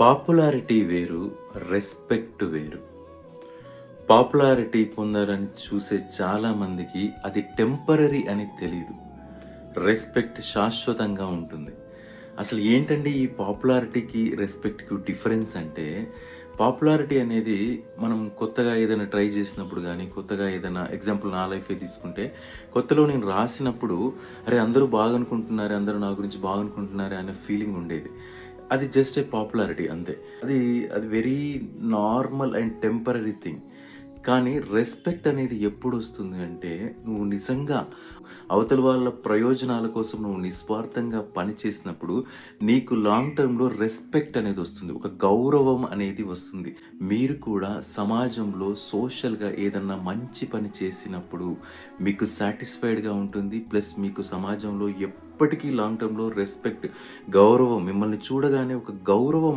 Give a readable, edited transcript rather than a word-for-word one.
Popularity వేరు, respect వేరు. Popularity పొందాలని చూసే చాలా మందికి అది టెంపరరీ అని తెలీదు. రెస్పెక్ట్ శాశ్వతంగా ఉంటుంది. అసలు ఏంటండి ఈ పాపులారిటీకి, రెస్పెక్ట్‌కి డిఫరెన్స్ అంటే, పాపులారిటీ అనేది మనం కొత్తగా ఏదైనా ట్రై చేసినప్పుడు గానీ, కొత్తగా ఏదైనా ఎగ్జాంపుల్ నా లైఫే తీసుకుంటే, కొత్తలో నేను రాసినప్పుడు, అరే! అందరూ బాగనుకుంటున్నారే, అందరూ నా గురించి బాగనుకుంటున్నారే అనే ఫీలింగ్ ఉండేది. అది జస్ట్ ఏ పాపులారిటీ అంతే. అది very normal and temporary thing. కానీ రెస్పెక్ట్ అనేది ఎప్పుడొస్తుంది అంటే, నువ్వు నిజంగా అవతల వాళ్ళ ప్రయోజనాల కోసం నువ్వు నిస్వార్థంగా పని చేసినప్పుడు, నీకు లాంగ్ టర్మ్‌లో రెస్పెక్ట్ అనేదొస్తుంది. ఒక గౌరవం అనేది వస్తుంది. మీరు కూడా సమాజంలో సోషల్‌గా ఏదన్నా మంచి పని చేసినప్పుడు, మీకు సాటిస్ఫైడ్‌గా ఉంటుంది. ప్లస్ మీకు సమాజంలో ఎప్పటికీ లాంగ్ టర్మ్‌లో రెస్పెక్ట్, గౌరవం మిమ్మల్ని చూడగానే ఒక గౌరవం